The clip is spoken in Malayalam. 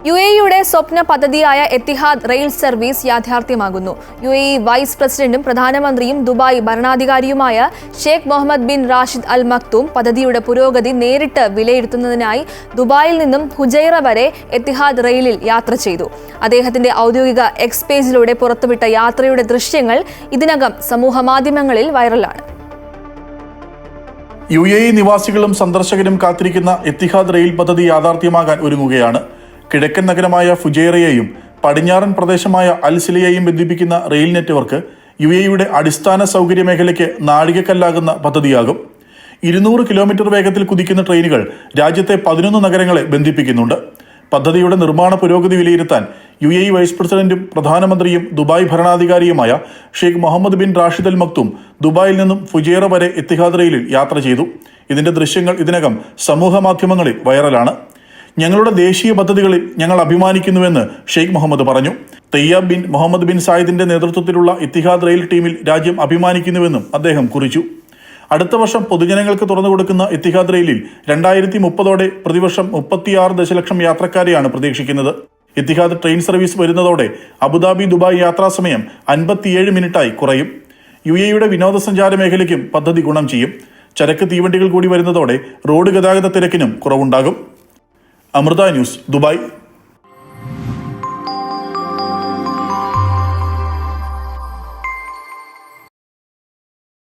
UAEയുടെ സ്വപ്ന പദ്ധതിയായ എത്തിഹാദ് റെയിൽ സർവീസ് യാഥാർത്ഥ്യമാകുന്നു. UAE വൈസ് പ്രസിഡന്റും പ്രധാനമന്ത്രിയും ദുബായ് ഭരണാധികാരിയുമായ Sheikh Mohammed bin Rashid Al Maktoum പദ്ധതിയുടെ പുരോഗതി നേരിട്ട് വിലയിരുത്തുന്നതിനായി ദുബായിൽ നിന്നും ഹുജൈറ വരെ എത്തിഹാദ് റെയിലിൽ യാത്ര ചെയ്തു. അദ്ദേഹത്തിന്റെ ഔദ്യോഗിക എക്സ് പേജിലൂടെ പുറത്തുവിട്ട യാത്രയുടെ ദൃശ്യങ്ങൾ ഇതിനകം സമൂഹമാധ്യമങ്ങളിൽ വൈറലാണ്. UAE നിവാസികളും സന്ദർശകരും കാത്തിരിക്കുന്ന എത്തിഹാദ് റെയിൽ പദ്ധതി യാഥാർത്ഥ്യമാകാൻ ഒരുങ്ങുകയാണ്. കിഴക്കൻ നഗരമായ ഫുജൈറയെയും പടിഞ്ഞാറൻ പ്രദേശമായ അൽ സിലയെയും ബന്ധിപ്പിക്കുന്ന റെയിൽ നെറ്റ്വർക്ക് UAEയുടെ അടിസ്ഥാന സൗകര്യ മേഖലയ്ക്ക് നാഴികക്കല്ലാകുന്ന പദ്ധതിയാകും. 200 കിലോമീറ്റർ വേഗത്തിൽ കുതിക്കുന്ന ട്രെയിനുകൾ രാജ്യത്തെ 11 നഗരങ്ങളെ ബന്ധിപ്പിക്കുന്നുണ്ട്. പദ്ധതിയുടെ നിർമ്മാണ പുരോഗതി വിലയിരുത്താൻ UAE വൈസ് പ്രസിഡന്റും പ്രധാനമന്ത്രിയും ദുബായ് ഭരണാധികാരിയുമായ Sheikh Mohammed bin Rashid Al Maktoum ദുബായിൽ നിന്നും ഫുജൈറ വരെ എത്തിഹാദ് റെയിലിൽ യാത്ര ചെയ്തു. ഇതിന്റെ ദൃശ്യങ്ങൾ ഇതിനകം സമൂഹ മാധ്യമങ്ങളിൽ വൈറലാണ്. ഞങ്ങളുടെ ദേശീയ പദ്ധതികളിൽ ഞങ്ങൾ അഭിമാനിക്കുന്നുവെന്ന് ഷെയ്ഖ് മുഹമ്മദ് പറഞ്ഞു. തയ്യാബ് ബിൻ മുഹമ്മദ് ബിൻ സായിദിന്റെ നേതൃത്വത്തിലുള്ള എത്തിഹാദ് റെയിൽ ടീമിൽ രാജ്യം അഭിമാനിക്കുന്നുവെന്നും അദ്ദേഹം കുറിച്ചു. അടുത്ത വർഷം പൊതുജനങ്ങൾക്ക് തുറന്നുകൊടുക്കുന്ന എത്തിഹാദ് റെയിലിൽ 2030 പ്രതിവർഷം 36 ദശലക്ഷം യാത്രക്കാരെയാണ് പ്രതീക്ഷിക്കുന്നത്. എത്തിഹാദ് ട്രെയിൻ സർവീസ് വരുന്നതോടെ അബുദാബി ദുബായ് യാത്രാസമയം 57 മിനിറ്റായി കുറയും. UAEയുടെ വിനോദസഞ്ചാര മേഖലയ്ക്കും പദ്ധതി ഗുണം ചെയ്യും. ചരക്ക് തീവണ്ടികൾ കൂടി വരുന്നതോടെ റോഡ് ഗതാഗത തിരക്കിനും കുറവുണ്ടാകും. Amrita news, Dubai.